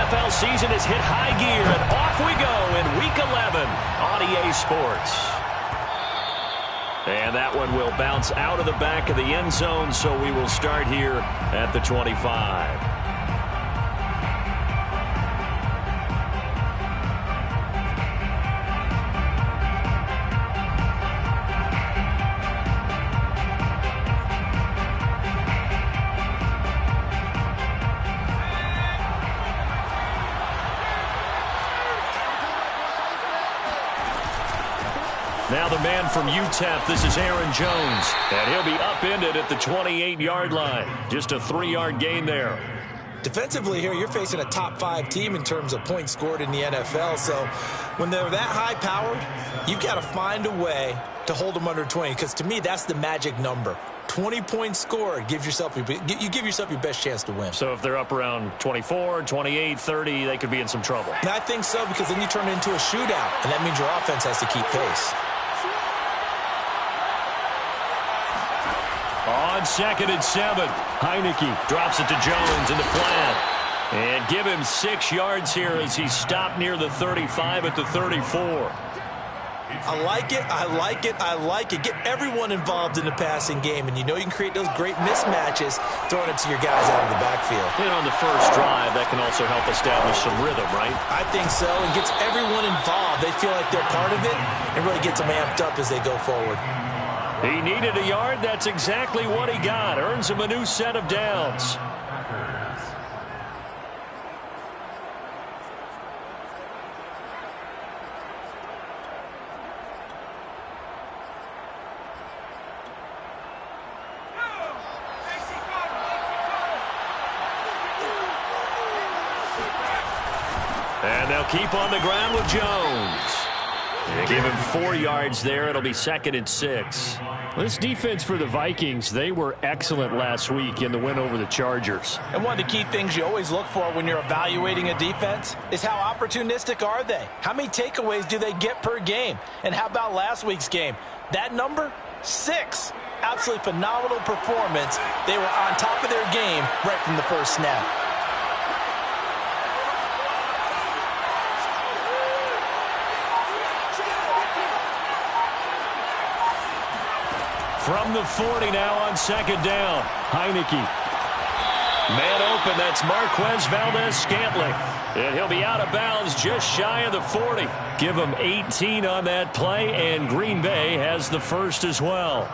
NFL season has hit high gear, and off we go in Week 11 on EA Sports. And that one will bounce out of the back of the end zone, so we will start here at the 25. Now the man from UTEP, this is Aaron Jones. And he'll be upended at the 28-yard line. Just a 3-yard gain there. Defensively here, you're facing a top-5 team in terms of points scored in the NFL. So when they're that high-powered, you've got to find a way to hold them under 20. Because to me, that's the magic number. 20 points scored, you give yourself your best chance to win. So if they're up around 24, 28, 30, they could be in some trouble. And I think so, because then you turn it into a shootout, and that means your offense has to keep pace. On 2nd and 7, Heineke drops it to Jones in the flat. And give him 6 yards here as he stopped near the 35 at the 34. I like it, I like it, I like it. Get everyone involved in the passing game, and you know you can create those great mismatches throwing it to your guys out of the backfield. And on the first drive, that can also help establish some rhythm, right? I think so, and gets everyone involved. They feel like they're part of it, and really gets them amped up as they go forward. He needed a yard. That's exactly what he got. Earns him a new set of downs. And they'll keep on the ground with Jones. They give him 4 yards there. It'll be 2nd and 6. This defense for the Vikings, they were excellent last week in the win over the Chargers. And one of the key things you always look for when you're evaluating a defense is how opportunistic are they? How many takeaways do they get per game? And how about last week's game? That number, 6. Absolutely phenomenal performance. They were on top of their game right from the first snap. From the 40 now on 2nd down. Heineke. Man open, that's Marquez Valdez-Scantling. And he'll be out of bounds just shy of the 40. Give him 18 on that play, and Green Bay has the first as well.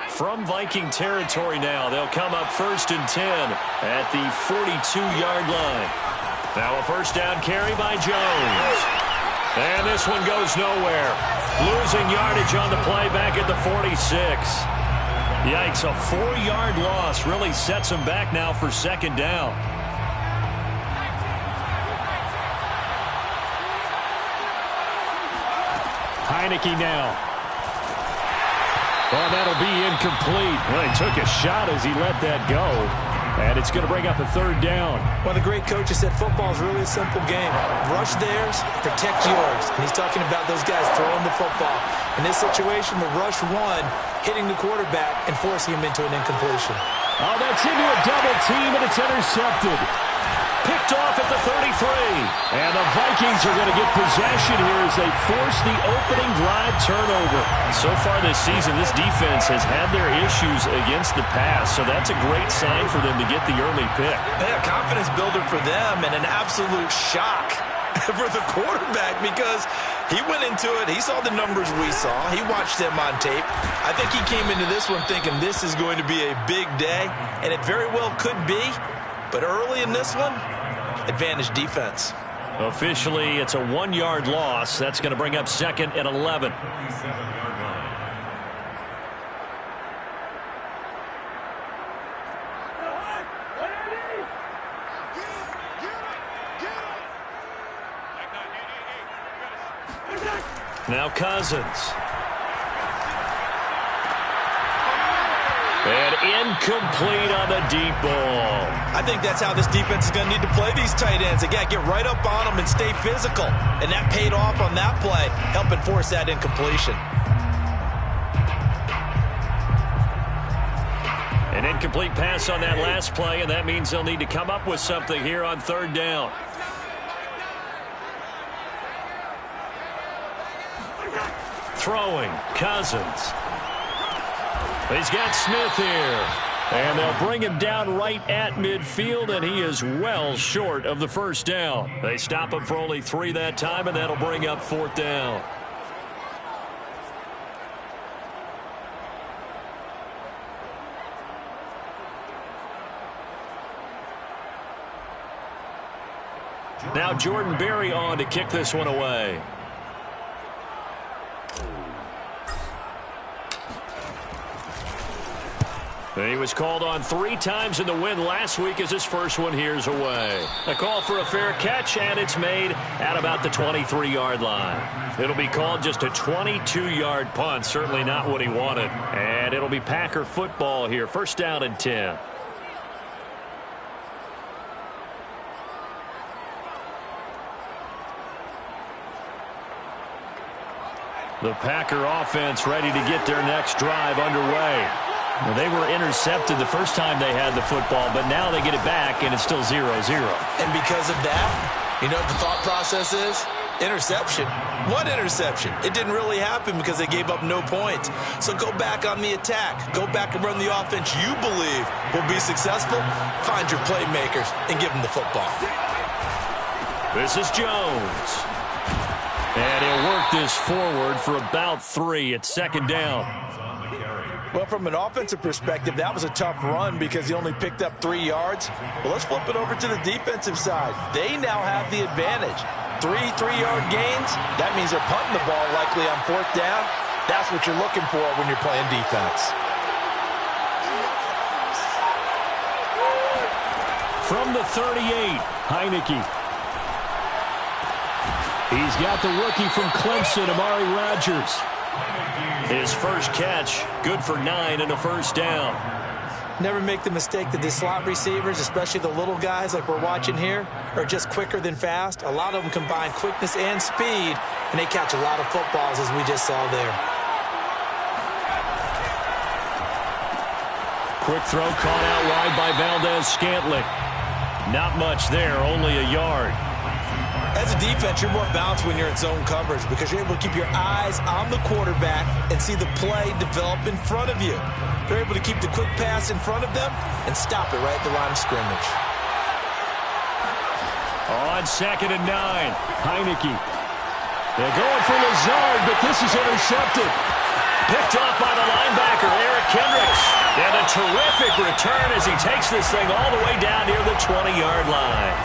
From Viking territory now, they'll come up 1st and 10 at the 42-yard line. Now a first down carry by Jones. And this one goes nowhere. Losing yardage on the play back at the 46. Yikes, a 4-yard loss really sets him back now for 2nd down. Heineke now. Oh, that'll be incomplete. Well, he took a shot as he let that go. And it's going to bring up a 3rd down. One of the great coaches said football is really a simple game. Rush theirs, protect yours. And he's talking about those guys throwing the football. In this situation, the rush one, hitting the quarterback and forcing him into an incompletion. Oh, that's into a double team, and it's intercepted. Picked off at the 33. And the Vikings are going to get possession here as they force the opening drive turnover. So far this season, this defense has had their issues against the pass, so that's a great sign for them to get the early pick. Yeah, confidence builder for them, and an absolute shock for the quarterback because he went into it. He saw the numbers we saw. He watched them on tape. I think he came into this one thinking this is going to be a big day, and it very well could be. But early in this one, advantage defense. Officially, it's a 1-yard loss. That's going to bring up 2nd and 11. Now Cousins. And incomplete on the deep ball. I think that's how this defense is going to need to play these tight ends. Again, get right up on them and stay physical. And that paid off on that play, helping force that incompletion. An incomplete pass on that last play, and that means they'll need to come up with something here on third down. Throwing, Cousins. He's got Smith here. And they'll bring him down right at midfield, and he is well short of the first down. They stop him for only 3 that time, and that'll bring up fourth down. Now Jordan Berry on to kick this one away. He was called on 3 times in the win last week as his first one here's away. A call for a fair catch, and it's made at about the 23-yard line. It'll be called just a 22-yard punt, certainly not what he wanted. And it'll be Packer football here, first down and 10. The Packer offense ready to get their next drive underway. Well, they were intercepted the first time they had the football, but now they get it back, and it's still 0-0. And because of that, you know what the thought process is? Interception. What interception? It didn't really happen because they gave up no points. So go back on the attack. Go back and run the offense you believe will be successful. Find your playmakers and give them the football. This is Jones. And he'll work this forward for about 3 at second down. Well, from an offensive perspective, that was a tough run because he only picked up 3 yards. Well, let's flip it over to the defensive side. They now have the advantage. 3 3-yard gains, that means they're punting the ball likely on fourth down. That's what you're looking for when you're playing defense. From the 38, Heineke. He's got the rookie from Clemson, Amari Rodgers. His first catch, good for 9 and a first down. Never make the mistake that the slot receivers, especially the little guys like we're watching here, are just quicker than fast. A lot of them combine quickness and speed, and they catch a lot of footballs, as we just saw there. Quick throw caught out wide by Valdez-Scantling. Not much there, only a yard. As a defense, you're more balanced when you're in zone coverage because you're able to keep your eyes on the quarterback and see the play develop in front of you. They're able to keep the quick pass in front of them and stop it right at the line of scrimmage. On second and 9, Heineke. They're going for Lazard, but this is intercepted. Picked off by the linebacker, Eric Kendricks. And a terrific return as he takes this thing all the way down near the 20-yard line.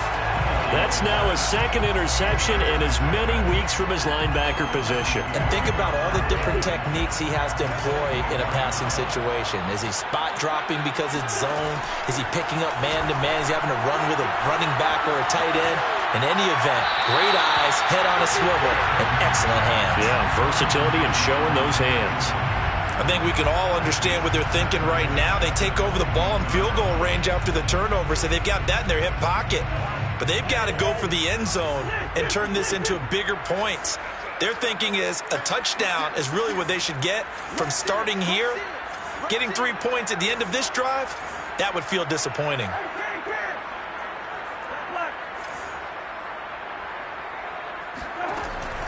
That's now a second interception in as many weeks from his linebacker position. And think about all the different techniques he has to employ in a passing situation. Is he spot dropping because it's zone? Is he picking up man-to-man? Is he having to run with a running back or a tight end? In any event, great eyes, head on a swivel, and excellent hands. Yeah, versatility and showing those hands. I think we can all understand what they're thinking right now. They take over the ball in field goal range after the turnover, so they've got that in their hip pocket. But they've got to go for the end zone and turn this into bigger points. Their thinking is a touchdown is really what they should get from starting here. Getting 3 points at the end of this drive, that would feel disappointing.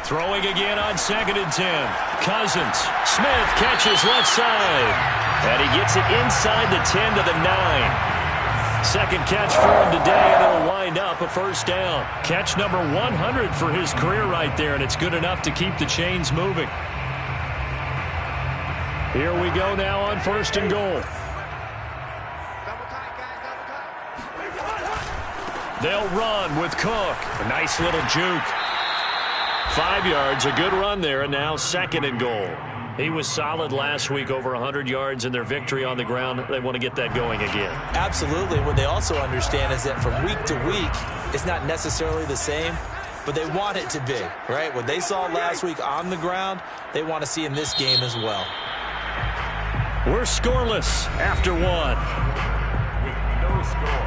Throwing again on second and 10. Cousins. Smith catches left side. And he gets it inside the 10 to the 9. Second catch for him today, and it'll wind up a first down. Catch number 100 for his career right there, and it's good enough to keep the chains moving. Here we go now on first and goal. They'll run with Cook. A nice little juke. 5 yards, a good run there, and now second and goal. He was solid last week, over 100 yards in their victory on the ground. They want to get that going again. Absolutely. What they also understand is that from week to week, it's not necessarily the same, but they want it to be, right? What they saw last week on the ground, they want to see in this game as well. We're scoreless after one. With no score.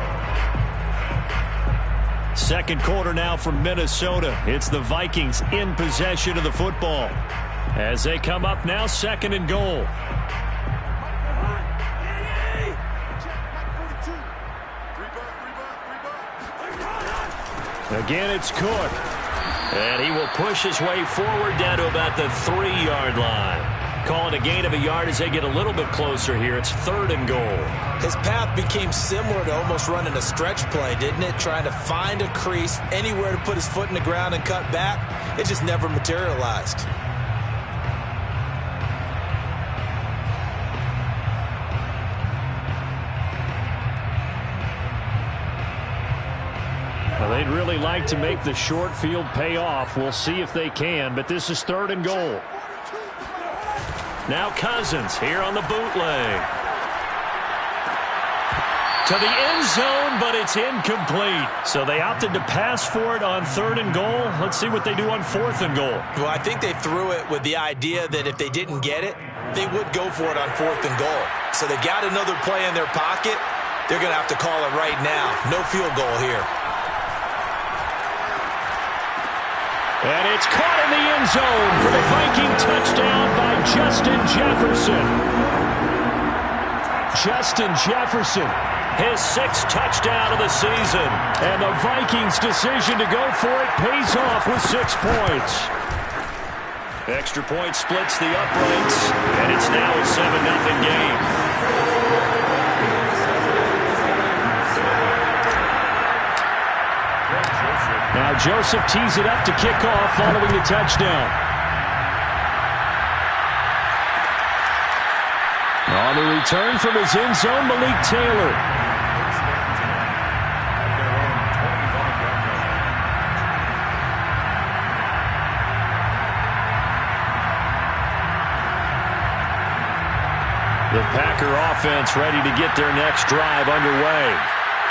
Second quarter now from Minnesota. It's the Vikings in possession of the football. As they come up now, second and goal. Again, it's Cook. And he will push his way forward down to about the 3-yard line. Calling a gain of a yard as they get a little bit closer here. It's third and goal. His path became similar to almost running a stretch play, didn't it? Trying to find a crease, anywhere to put his foot in the ground and cut back. It just never materialized. Well, they'd really like to make the short field pay off. We'll see if they can, but this is third and goal. Now Cousins here on the bootleg. To the end zone, but it's incomplete. So they opted to pass for it on third and goal. Let's see what they do on fourth and goal. Well, I think they threw it with the idea that if they didn't get it, they would go for it on fourth and goal. So they got another play in their pocket. They're going to have to call it right now. No field goal here. And it's caught in the end zone for the Viking touchdown by Justin Jefferson. Justin Jefferson, his 6th touchdown of the season. And the Vikings' decision to go for it pays off with 6 points. Extra point splits the uprights, and it's now a 7-0 game. Now Joseph tees it up to kick off following the touchdown. On the return from his end zone, Malik Taylor. The Packer offense ready to get their next drive underway.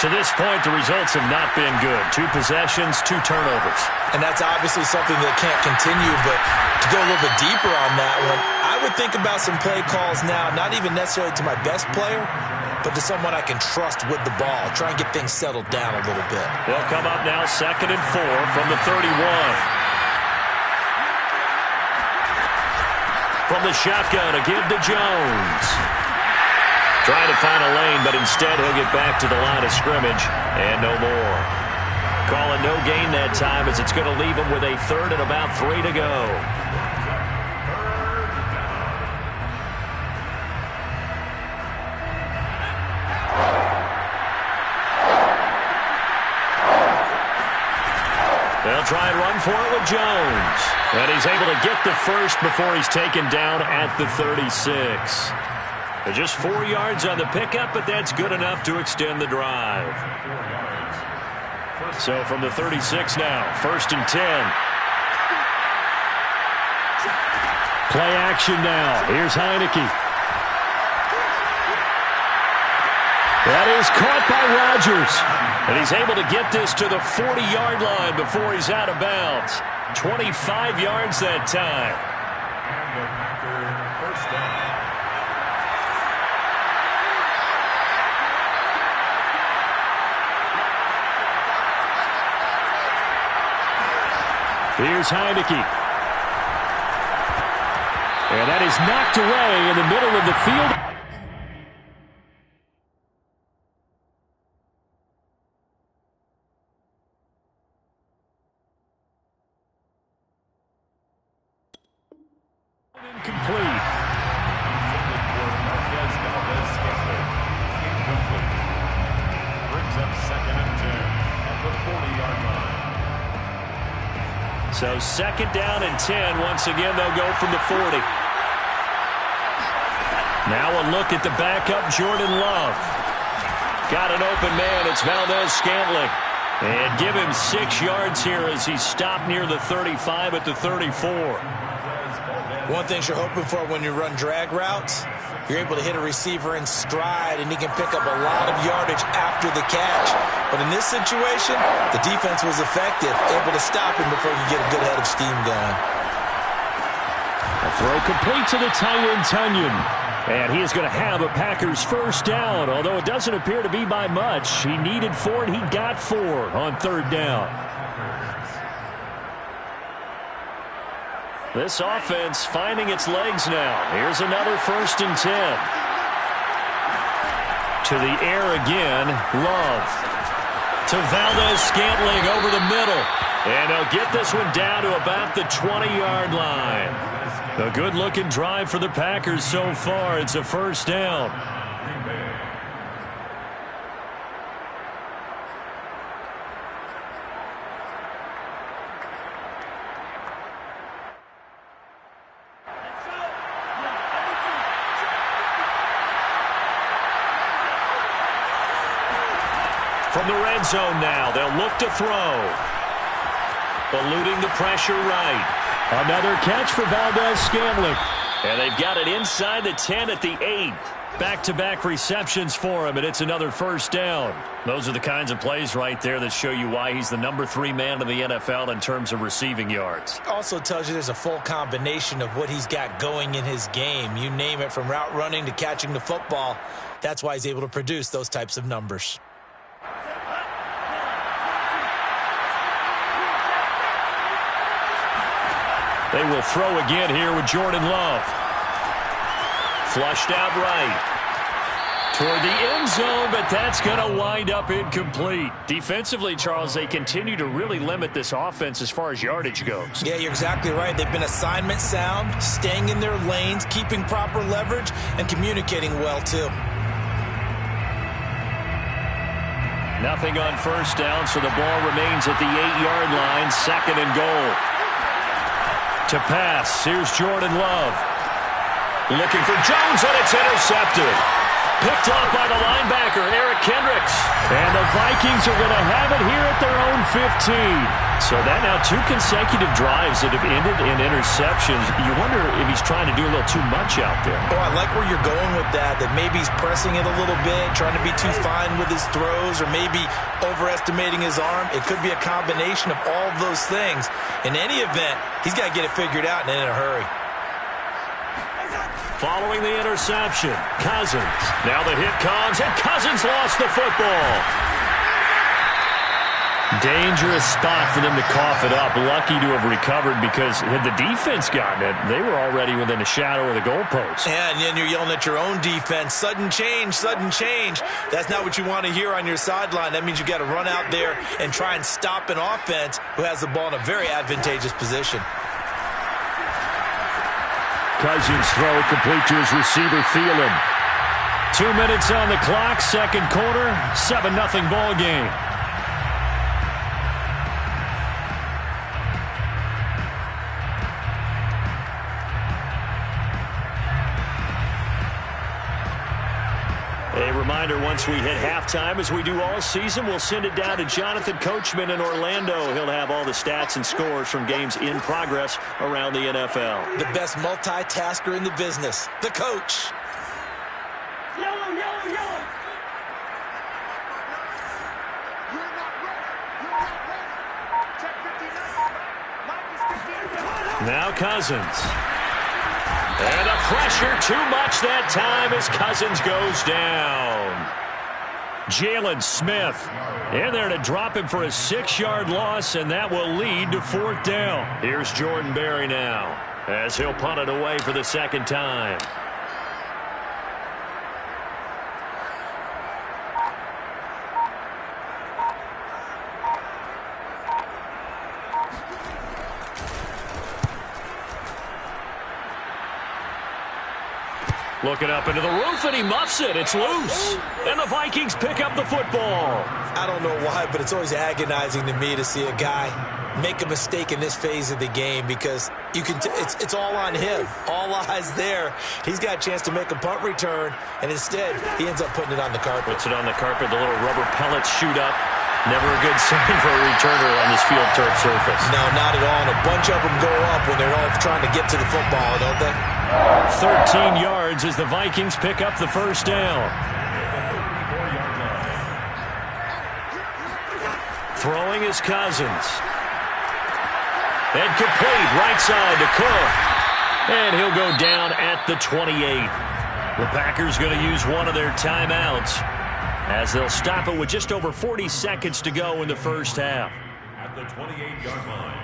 To this point, the results have not been good. 2 possessions, 2 turnovers. And that's obviously something that can't continue, but to go a little bit deeper on that one, I would think about some play calls now, not even necessarily to my best player, but to someone I can trust with the ball. Try and get things settled down a little bit. They'll come up now 2nd and 4 from the 31. From the shotgun, a give to Jones. Trying to find a lane, but instead he'll get back to the line of scrimmage, and no more. Calling no gain that time as it's going to leave him with a 3rd and about 3 to go. They'll try and run for it with Jones. And he's able to get the first before he's taken down at the 36. Just 4 yards on the pickup, but that's good enough to extend the drive. So from the 36 now, 1st and 10. Play action now. Here's Heineke. That is caught by Rodgers. And he's able to get this to the 40-yard line before he's out of bounds. 25 yards that time. First down. Here's Heineke. And that is knocked away in the middle of the field. Incomplete. Brings up 2nd and 10 at the 40-yard line. So 2nd down and 10. Once again, they'll go from the 40. Now a look at the backup, Jordan Love. Got an open man. It's Valdez-Scantling. And give him 6 yards here as he's stopped near the 35 at the 34. One thing you're hoping for when you run drag routes, you're able to hit a receiver in stride, and he can pick up a lot of yardage after the catch. But in this situation, the defense was effective, able to stop him before he could get a good head of steam going. A throw complete to the tight end, Tunyon. And he is going to have a Packers first down, although it doesn't appear to be by much. He needed 4, and he got 4 on third down. This offense finding its legs now. Here's another 1st and 10. To the air again, Love. To Valdez-Scantling over the middle. And they'll get this one down to about the 20-yard line. A good-looking drive for the Packers so far. It's a first down. From the red zone now, they'll look to throw. Eluding the pressure right. Another catch for Valdez-Scantling. And they've got it inside the 10 at the 8. Back-to-back receptions for him, and it's another first down. Those are the kinds of plays right there that show you why he's the number 3 man in the NFL in terms of receiving yards. Also tells you there's a full combination of what he's got going in his game. You name it, from route running to catching the football. That's why he's able to produce those types of numbers. They will throw again here with Jordan Love. Flushed out right. Toward the end zone, but that's going to wind up incomplete. Defensively, Charles, they continue to really limit this offense as far as yardage goes. Yeah, you're exactly right. They've been assignment sound, staying in their lanes, keeping proper leverage, and communicating well, too. Nothing on first down, so the ball remains at the 8-yard line, 2nd and goal. To pass, here's Jordan Love. Looking for Jones, and it's intercepted. Picked off by the linebacker, Eric Kendricks. And the Vikings are going to have it here at their own 15. So that now 2 consecutive drives that have ended in interceptions. You wonder if he's trying to do a little too much out there. Oh, I like where you're going with that maybe he's pressing it a little bit, trying to be too fine with his throws, or maybe overestimating his arm. It could be a combination of all of those things. In any event, he's got to get it figured out and in a hurry. Following the interception, Cousins. Now the hit comes, and Cousins lost the football. Dangerous spot for them to cough it up. Lucky to have recovered, because had the defense gotten it, they were already within a shadow of the goalpost. Yeah, and then you're yelling at your own defense. Sudden change, sudden change. That's not what you want to hear on your sideline. That means you got to run out there and try and stop an offense who has the ball in a very advantageous position. Cousins throw complete to his receiver, Thielen. 2 minutes on the clock, 2nd quarter, 7-0 ball game. A reminder, once we hit halftime, as we do all season, we'll send it down to Jonathan Coachman in Orlando. He'll have all the stats and scores from games in progress around the NFL. The best multitasker in the business, the coach. Yellow, yellow, yellow. Now Cousins. And the pressure too much that time as Cousins goes down. Jalen Smith in there to drop him for a 6-yard loss, and that will lead to 4th down. Here's Jordan Berry now as he'll punt it away for the 2nd time. Looking up into the roof, and he muffs it. It's loose. And the Vikings pick up the football. I don't know why, but it's always agonizing to me to see a guy make a mistake in this phase of the game, because you can it's all on him. All eyes there. He's got a chance to make a punt return, and instead he ends up putting it on the carpet. Puts it on the carpet. The little rubber pellets shoot up. Never a good sign for a returner on this field turf surface. No, not at all. And a bunch of them go up when they're all trying to get to the football, don't they? 13 yards as the Vikings pick up the first down. Throwing is Cousins. And complete right side to Cook. And he'll go down at the 28. The Packers going to use one of their timeouts as they'll stop it with just over 40 seconds to go in the first half. At the 28-yard line.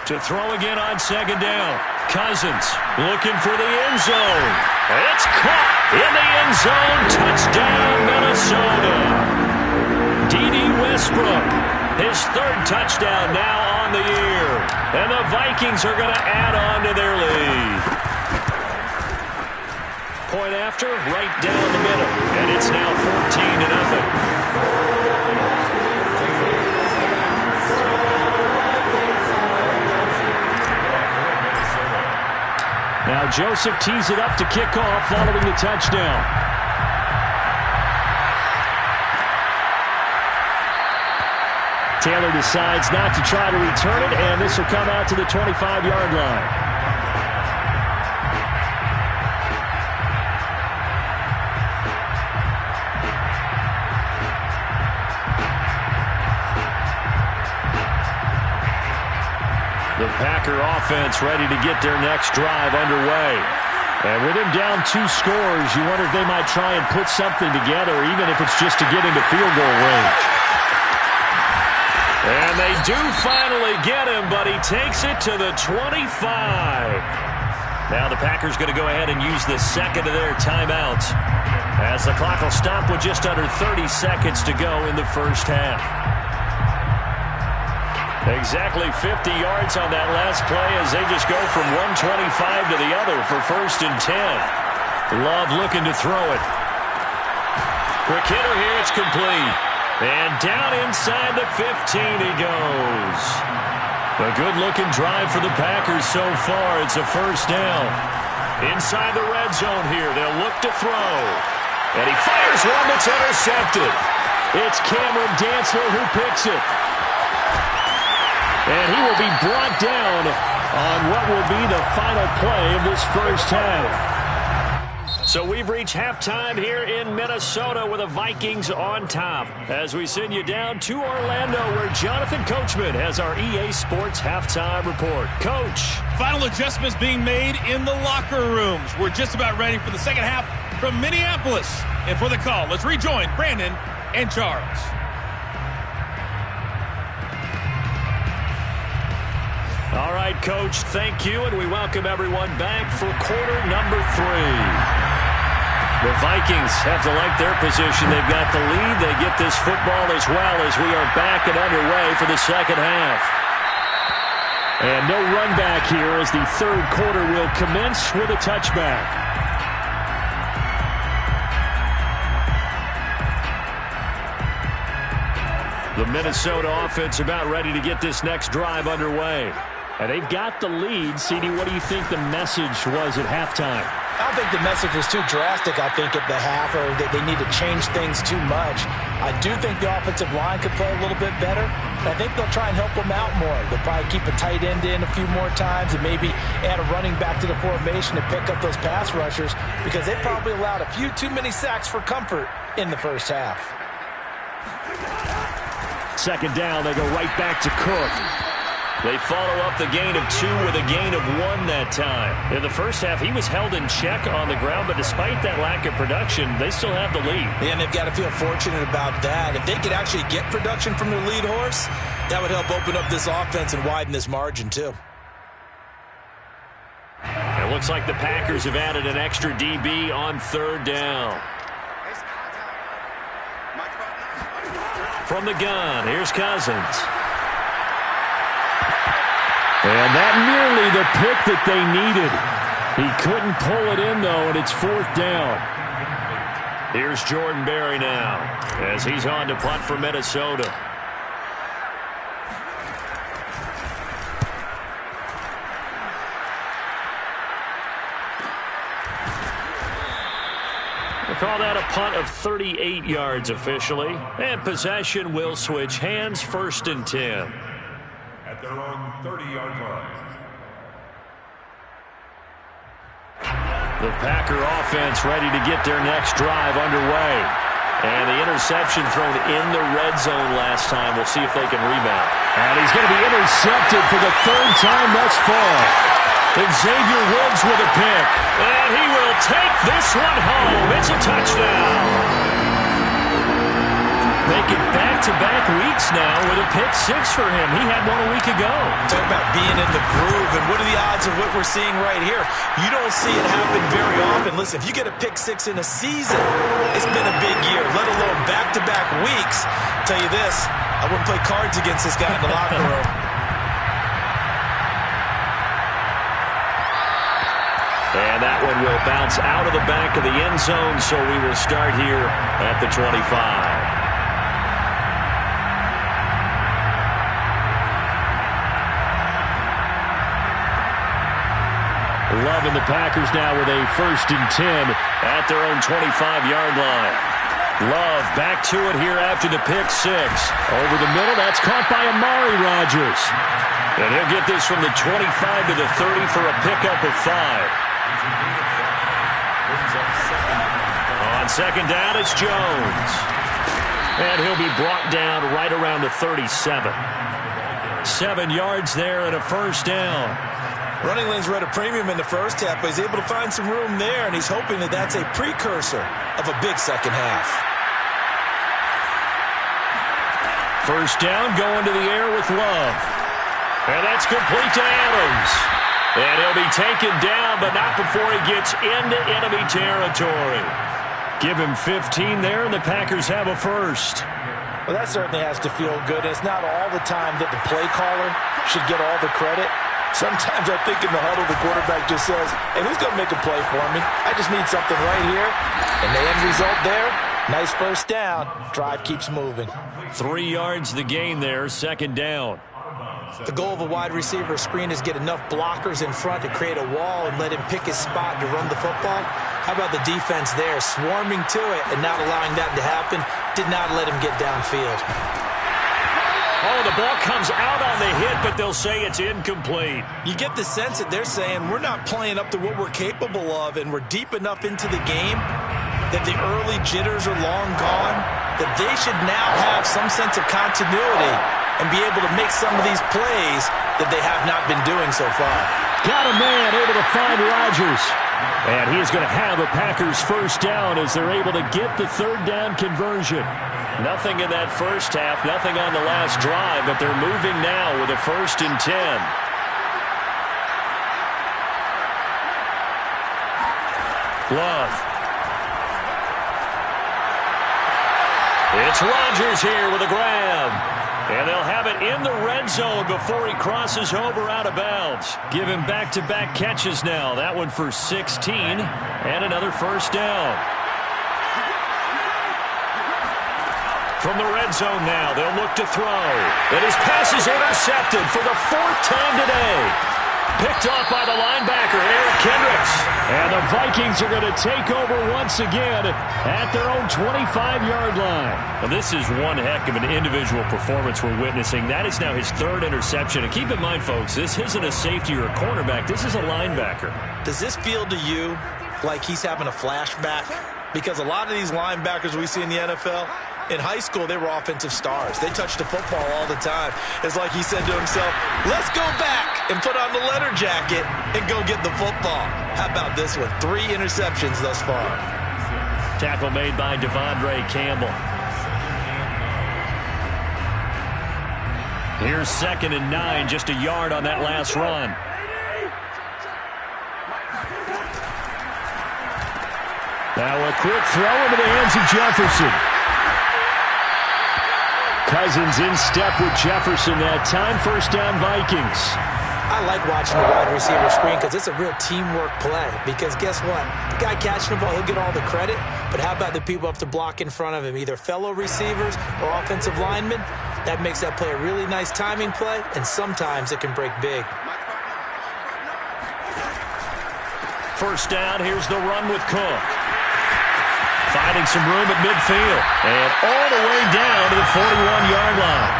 To throw again on second down. Cousins looking for the end zone. It's caught in the end zone. Touchdown, Minnesota. D.D. Westbrook, his third touchdown now on the year. And the Vikings are going to add on to their lead. Point after, right down the middle. And it's now 14-0. Now Joseph tees it up to kick off following the touchdown. Taylor decides not to try to return it, and this will come out to the 25-yard line. The Packer offense ready to get their next drive underway. And with him down 2 scores, you wonder if they might try and put something together, even if it's just to get into field goal range. And they do finally get him, but he takes it to the 25. Now the Packers going to go ahead and use the second of their timeouts, as the clock will stop with just under 30 seconds to go in the first half. Exactly 50 yards on that last play as they just go from 125 to the other for 1st and 10. Love looking to throw it. Quick hitter here, it's complete. And down inside the 15 he goes. A good-looking drive for the Packers so far. It's a first down. Inside the red zone here, they'll look to throw. And he fires one that's intercepted. It's Cameron Dantzler who picks it. And he will be brought down on what will be the final play of this first half. So we've reached halftime here in Minnesota with the Vikings on top, as we send you down to Orlando, where Jonathan Coachman has our EA Sports halftime report. Coach. Final adjustments being made in the locker rooms. We're just about ready for the second half from Minneapolis. And for the call, let's rejoin Brandon and Charles. All right, Coach, thank you, and we welcome everyone back for quarter number 3. The Vikings have to like their position. They've got the lead. They get this football as well as we are back and underway for the second half. And no run back here as the third quarter will commence with a touchback. The Minnesota offense about ready to get this next drive underway. And they've got the lead. CD, what do you think the message was at halftime? I don't think the message was too drastic, I think, at the half, or that they need to change things too much. I do think the offensive line could play a little bit better. I think they'll try and help them out more. They'll probably keep a tight end in a few more times and maybe add a running back to the formation to pick up those pass rushers, because they probably allowed a few too many sacks for comfort in the first half. Second down, they go right back to Cook. They follow up the gain of 2 with a gain of 1 that time. In the first half, he was held in check on the ground, but despite that lack of production, they still have the lead. And they've got to feel fortunate about that. If they could actually get production from their lead horse, that would help open up this offense and widen this margin, too. It looks like the Packers have added an extra DB on third down. From the gun, here's Cousins. And that nearly the pick that they needed. He couldn't pull it in, though, and it's fourth down. Here's Jordan Berry now as he's on to punt for Minnesota. They call that a punt of 38 yards officially. And possession will switch hands, 1st and 10. At their own 30-yard line. The Packer offense ready to get their next drive underway. And the interception thrown in the red zone last time. We'll see if they can rebound. And he's going to be intercepted for the third time thus far. Xavier Woods with a pick. And he will take this one home. It's a touchdown. Making back-to-back weeks now with a pick six for him. He had one a week ago. Talk about being in the groove, and what are the odds of what we're seeing right here? You don't see it happen very often. Listen, if you get a pick six in a season, it's been a big year, let alone back-to-back weeks. Tell you this, I wouldn't play cards against this guy in the locker room. And that one will bounce out of the back of the end zone, so we will start here at the 25. Love and the Packers now with a 1st and 10 at their own 25-yard line. Love back to it here after the pick six. Over the middle, that's caught by Amari Rodgers. And he'll get this from the 25 to the 30 for a pickup of 5. On second down, it's Jones. And he'll be brought down right around the 37. 7 yards there and a first down. Running lanes were at a premium in the first half, but he's able to find some room there, and he's hoping that that's a precursor of a big second half. First down, going to the air with Love. And that's complete to Adams. And he'll be taken down, but not before he gets into enemy territory. Give him 15 there, and the Packers have a first. Well, that certainly has to feel good. It's not all the time that the play caller should get all the credit. Sometimes I think in the huddle, the quarterback just says, hey, who's going to make a play for me? I just need something right here. And the end result there, nice first down. Drive keeps moving. 3 yards the gain there, second down. The goal of a wide receiver screen is get enough blockers in front to create a wall and let him pick his spot to run the football. How about the defense there, swarming to it and not allowing that to happen? Did not let him get downfield. Oh, the ball comes out on the hit, but they'll say it's incomplete. You get the sense that they're saying we're not playing up to what we're capable of, and we're deep enough into the game that the early jitters are long gone, that they should now have some sense of continuity and be able to make some of these plays that they have not been doing so far. Got a man able to find Rodgers. And he is going to have a Packers first down as they're able to get the third down conversion. Nothing in that first half, nothing on the last drive, but they're moving now with a 1st and 10. Love. It's Rodgers here with a grab. And they'll have it in the red zone before he crosses over out of bounds. Give him back-to-back catches now. That one for 16 and another first down. From the red zone now, they'll look to throw. And his pass is intercepted for the 4th time today. Picked off by the linebacker, Eric Kendricks. And the Vikings are going to take over once again at their own 25-yard line. Well, this is one heck of an individual performance we're witnessing. That is now his 3rd interception. And keep in mind, folks, this isn't a safety or a cornerback. This is a linebacker. Does this feel to you like he's having a flashback? Because a lot of these linebackers we see in the NFL, in high school, they were offensive stars. They touched the football all the time. It's like he said to himself, let's go back and put on the leather jacket and go get the football. How about this one? 3 interceptions thus far. Tackle made by Devondre Campbell. Here's 2nd and 9, just a yard on that last run. Now a quick throw into the hands of Jefferson. Cousins in step with Jefferson that time. First down, Vikings. I like watching the wide receiver screen because it's a real teamwork play. Because guess what? The guy catching the ball, he'll get all the credit. But how about the people who have to block in front of him, either fellow receivers or offensive linemen? That makes that play a really nice timing play, and sometimes it can break big. First down, here's the run with Cook. Finding some room at midfield. And all the way down to the 41-yard line.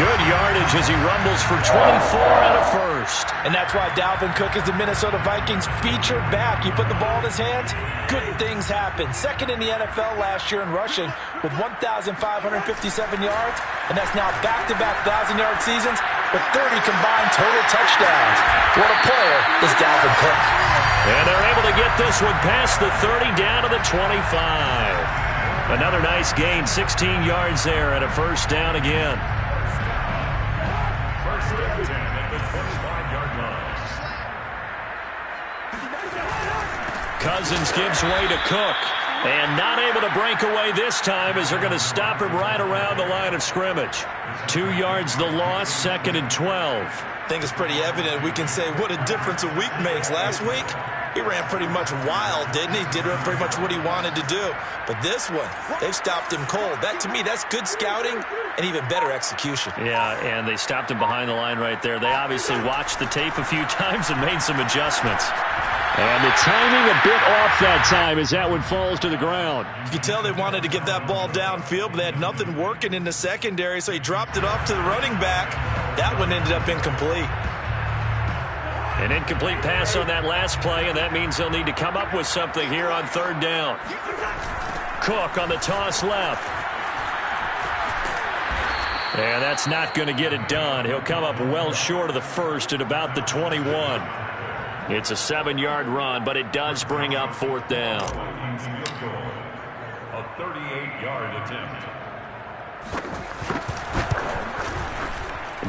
Good yardage as he rumbles for 24 and a first. And that's why Dalvin Cook is the Minnesota Vikings featured back. You put the ball in his hands, good things happen. Second in the NFL last year in rushing with 1,557 yards, and that's now back-to-back 1,000-yard seasons with 30 combined total touchdowns. What a player is Dalvin Cook. And they're able to get this one past the 30 down to the 25. Another nice gain, 16 yards there and a first down again. First and 10 at the 25-yard line. Cousins gives way to Cook. And not able to break away this time as they're going to stop him right around the line of scrimmage. 2 yards the loss, second and 12. I think it's pretty evident. We can say what a difference a week makes. Last week, he ran pretty much wild, didn't he? Did pretty much what he wanted to do. But this one, they've stopped him cold. That, to me, that's good scouting and even better execution. Yeah, and they stopped him behind the line right there. They obviously watched the tape a few times and made some adjustments. And the timing a bit off that time as that one falls to the ground. You can tell they wanted to get that ball downfield, but they had nothing working in the secondary, so he dropped it off to the running back. That one ended up incomplete. An incomplete pass on that last play, and that means they'll need to come up with something here on third down. Cook on the toss left. And that's not going to get it done. He'll come up well short of the first at about the 21. It's a 7-yard run, but it does bring up fourth down. A 38-yard attempt.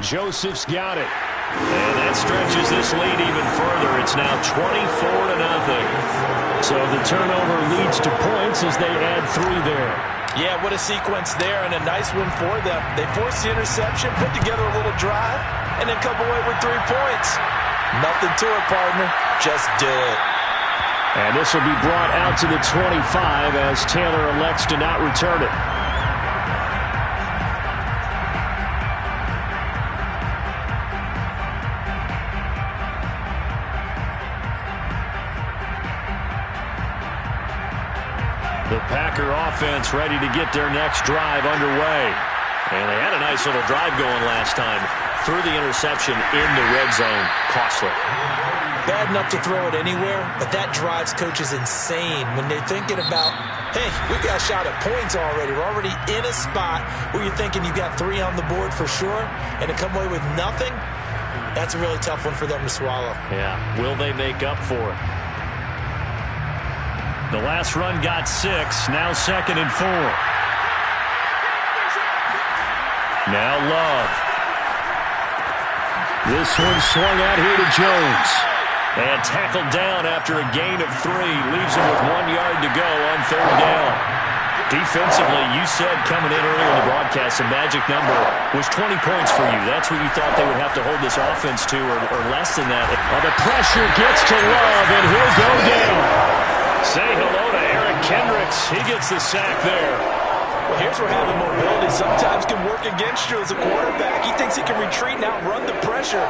Joseph's got it. And that stretches this lead even further. It's now 24-0. So the turnover leads to points as they add 3 there. Yeah, what a sequence there, and a nice win for them. They forced the interception, put together a little drive, and then come away with 3 points. Nothing to it, partner. Just do it. And this will be brought out to the 25 as Taylor elects to not return it. The Packer offense ready to get their next drive underway. And they had a nice little drive going last time. Threw the interception in the red zone. Costly. Bad enough to throw it anywhere, but that drives coaches insane when they're thinking about, hey, we got a shot at points already. We're already in a spot where you're thinking you got 3 on the board for sure, and to come away with nothing, that's a really tough one for them to swallow. Yeah, will they make up for it? The last run got 6, now second and 4. Now Love. This one swung out here to Jones. And tackled down after a gain of 3. Leaves him with 1 yard to go on third down. Defensively, you said coming in earlier in the broadcast, the magic number was 20 points for you. That's what you thought they would have to hold this offense to, or less than that. Well, the pressure gets to Love, and he'll go down. Say hello to Eric Kendricks. He gets the sack there. Well, here's where having mobility sometimes can work against you as a quarterback. He thinks he can retreat and outrun the pressure.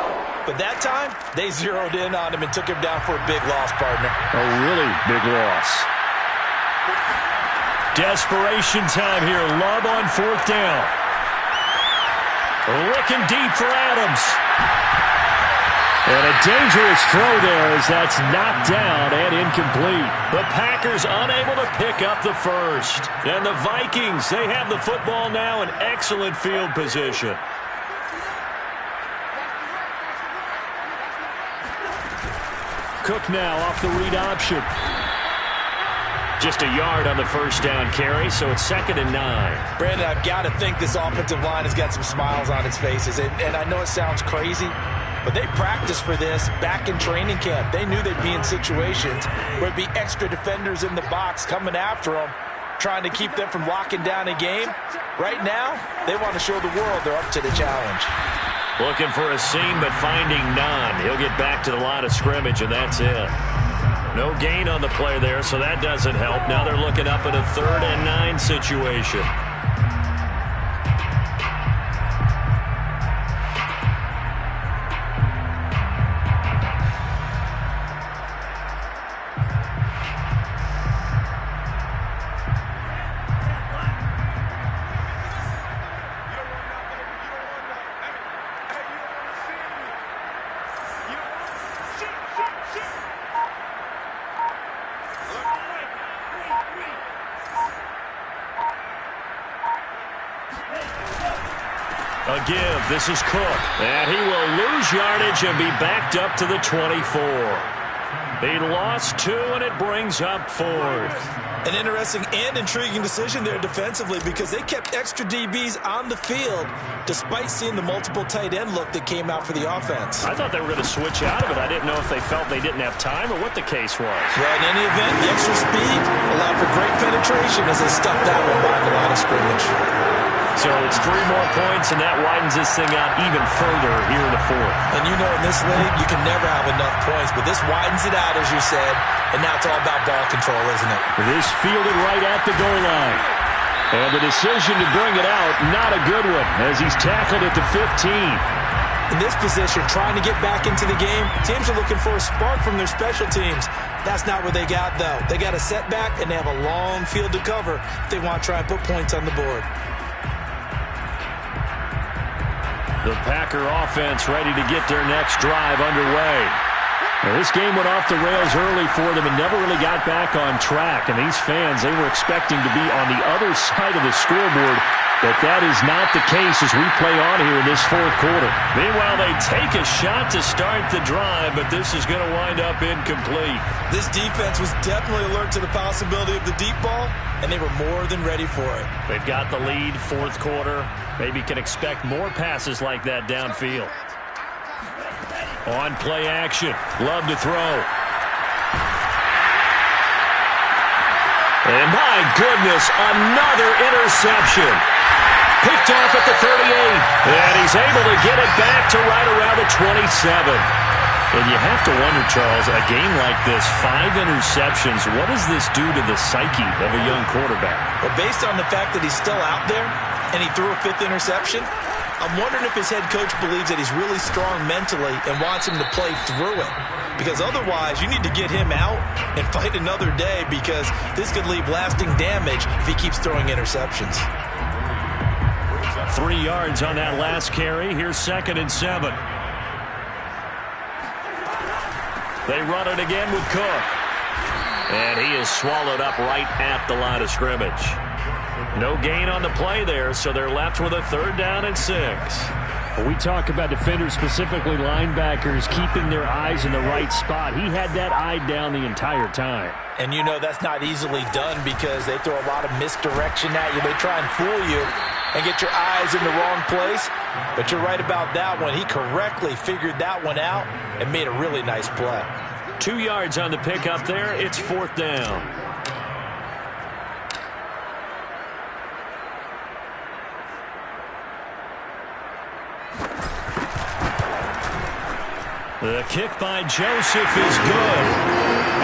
But that time, they zeroed in on him and took him down for a big loss, partner. A really big loss. Desperation time here. Love on fourth down. Looking deep for Adams. And a dangerous throw there as that's knocked down and incomplete. The Packers unable to pick up the first. And the Vikings, they have the football now in excellent field position. Cook now off the read option. Just a yard on the first down carry, so it's second and 9. Brandon, I've got to think this offensive line has got some smiles on its faces. And I know it sounds crazy, but they practiced for this back in training camp. They knew they'd be in situations where it'd be extra defenders in the box coming after them, trying to keep them from locking down a game. Right now, they want to show the world they're up to the challenge. Looking for a seam, but finding none. He'll get back to the line of scrimmage, and that's it. No gain on the play there, so that doesn't help. Now they're looking up at a 3rd and 9 situation. A give. This is Cook. And he will lose yardage and be backed up to the 24. He lost 2, and it brings up 4th. An interesting and intriguing decision there defensively because they kept extra DBs on the field despite seeing the multiple tight end look that came out for the offense. I thought they were going to switch out of it. I didn't know if they felt they didn't have time or what the case was. Well, in any event, the extra speed allowed for great penetration as they stuffed that one by the line of scrimmage. So it's 3 more points, and that widens this thing out even further here in the 4th. And you know in this league, you can never have enough points, but this widens it out, as you said, and now it's all about ball control, isn't it? This fielded right at the goal line. And the decision to bring it out, not a good one, as he's tackled at the 15. In this position, trying to get back into the game, teams are looking for a spark from their special teams. That's not what they got, though. They got a setback, and they have a long field to cover if they want to try and put points on the board. The Packer offense ready to get their next drive underway. Now, this game went off the rails early for them and never really got back on track. And these fans, they were expecting to be on the other side of the scoreboard, but that is not the case as we play on here in this 4th quarter. Meanwhile, they take a shot to start the drive, but this is going to wind up incomplete. This defense was definitely alert to the possibility of the deep ball, and they were more than ready for it. They've got the lead, 4th quarter. Maybe can expect more passes like that downfield. On play action. Love to throw. And my goodness, another interception. Picked off at the 38. And he's able to get it back to right around the 27. And you have to wonder, Charles, a game like this, 5 interceptions, what does this do to the psyche of a young quarterback? Well, based on the fact that he's still out there and he threw a 5th interception, I'm wondering if his head coach believes that he's really strong mentally and wants him to play through it. Because otherwise, you need to get him out and fight another day because this could leave lasting damage if he keeps throwing interceptions. 3 yards on that last carry. Here's 2nd and 7. They run it again with Cook. And he is swallowed up right at the line of scrimmage. No gain on the play there, so they're left with a 3rd down and 6. When we talk about defenders, specifically linebackers, keeping their eyes in the right spot, he had that eye down the entire time. And you know that's not easily done because they throw a lot of misdirection at you. They try and fool you and get your eyes in the wrong place. But you're right about that one. He correctly figured that one out and made a really nice play. 2 yards on the pickup there. It's 4th down. The kick by Joseph is good.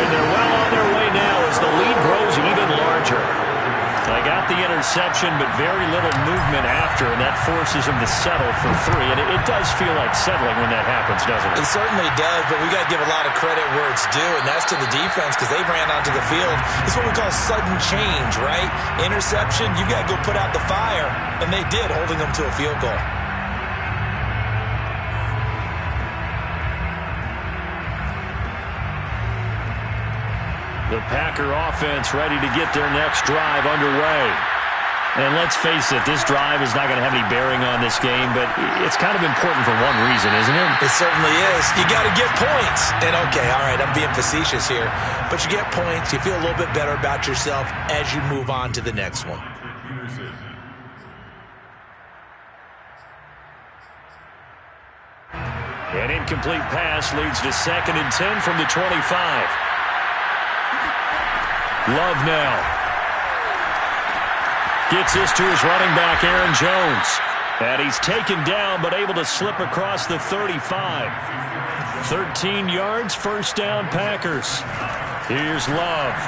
And they're well on their way now as the lead grows even larger. They got the interception, but very little movement after, and that forces him to settle for 3. And it does feel like settling when that happens, doesn't it? It certainly does, but we got to give a lot of credit where it's due, and that's to the defense because they ran onto the field. It's what we call sudden change, right? Interception, you got to go put out the fire, and they did, holding them to a field goal. The Packer offense ready to get their next drive underway. And let's face it, this drive is not going to have any bearing on this game, but it's kind of important for one reason, isn't it? It certainly is. You got to get points. And okay, all right, I'm being facetious here, but you get points, you feel a little bit better about yourself as you move on to the next one. An incomplete pass leads to 2nd and 10 from the 25. Love now. Gets this to his running back, Aaron Jones. And he's taken down, but able to slip across the 35. 13 yards, 1st down, Packers. Here's Love.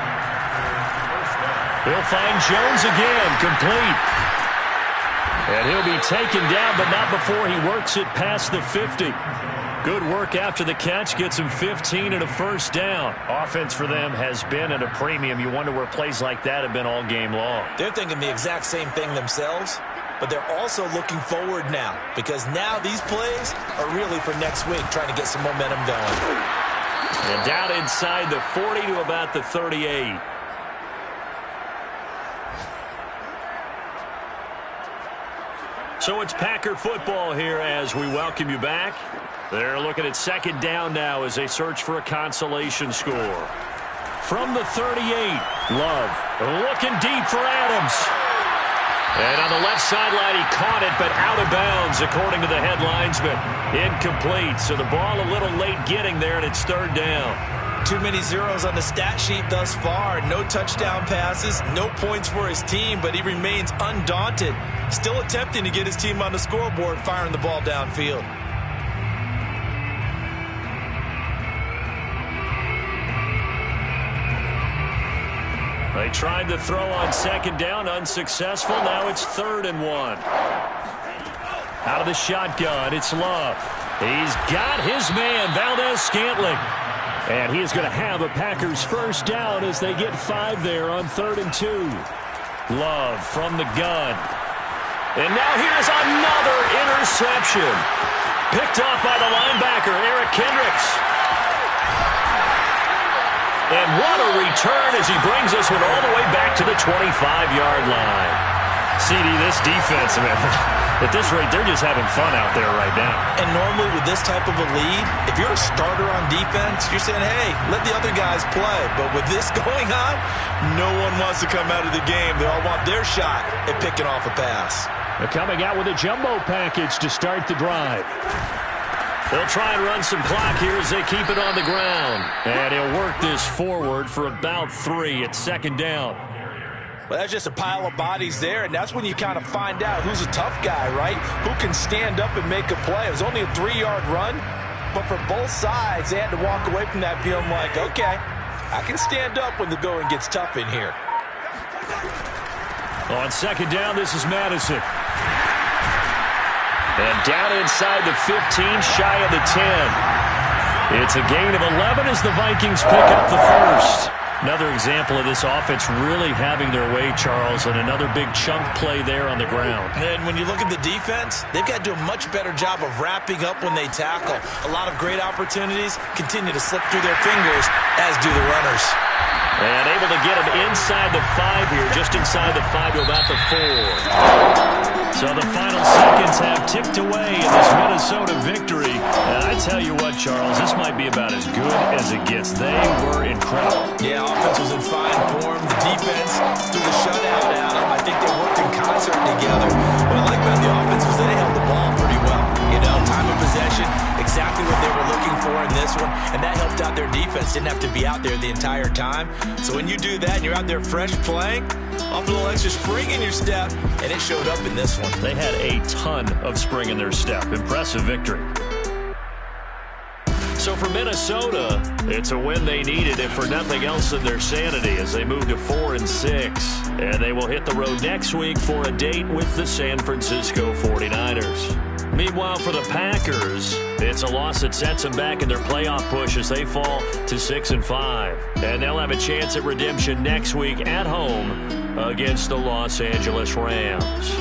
He'll find Jones again, complete. And he'll be taken down, but not before he works it past the 50. Good work after the catch, gets him 15 and a 1st down. Offense for them has been at a premium. You wonder where plays like that have been all game long. They're thinking the exact same thing themselves, but they're also looking forward now because now these plays are really for next week, trying to get some momentum going. And down inside the 40 to about the 38. So it's Packer football here as we welcome you back. They're looking at second down now as they search for a consolation score. From the 38, Love looking deep for Adams. And on the left sideline, he caught it, but out of bounds, according to the head linesman. Incomplete, so the ball a little late getting there, and it's third down. Too many zeros on the stat sheet thus far. No touchdown passes, no points for his team, but he remains undaunted. Still attempting to get his team on the scoreboard, firing the ball downfield. They tried to throw on second down, unsuccessful. Now it's 3rd and 1. Out of the shotgun, it's Love. He's got his man, Valdez-Scantling. And he is going to have a Packers first down as they get 5 there on 3rd and 2. Love from the gun. And now here's another interception. Picked off by the linebacker, Eric Kendricks. And what a return as he brings this one all the way back to the 25-yard line. CD, this defense, man, at this rate, they're just having fun out there right now. And normally with this type of a lead, if you're a starter on defense, you're saying, hey, let the other guys play. But with this going on, no one wants to come out of the game. They all want their shot at picking off a pass. They're coming out with a jumbo package to start the drive. They'll try and run some clock here as they keep it on the ground. And he'll work this forward for about 3 at second down. Well, that's just a pile of bodies there, and that's when you kind of find out who's a tough guy, right? Who can stand up and make a play. It was only a 3-yard run, but for both sides, they had to walk away from that feeling like, okay, I can stand up when the going gets tough in here. On second down, this is Madison. And down inside the 15, shy of the 10. It's a gain of 11 as the Vikings pick up the first. Another example of this offense really having their way, Charles, and another big chunk play there on the ground. And when you look at the defense, they've got to do a much better job of wrapping up when they tackle. A lot of great opportunities continue to slip through their fingers, as do the runners. And able to get him inside the 5 here, just inside the 5 to about the 4. So the final seconds have ticked away in this Minnesota victory. And I tell you what, Charles, this might be about as good as it gets. They were incredible. Yeah, offense was in fine form. The defense threw the shutout at them. I think they worked in concert together. What I like about the offense was they held the ball pretty well. You know, time of possession, exactly what they were looking for in this one. And that helped out their defense. Didn't have to be out there the entire time. So when you do that and you're out there fresh playing, off a little extra spring in your step, and it showed up in this one. They had a ton of spring in their step. Impressive victory. So for Minnesota, it's a win they needed, if for nothing else than their sanity, as they move to 4-6. And they will hit the road next week for a date with the San Francisco 49ers. Meanwhile, for the Packers, it's a loss that sets them back in their playoff push as they fall to 6-5. And they'll have a chance at redemption next week at home against the Los Angeles Rams.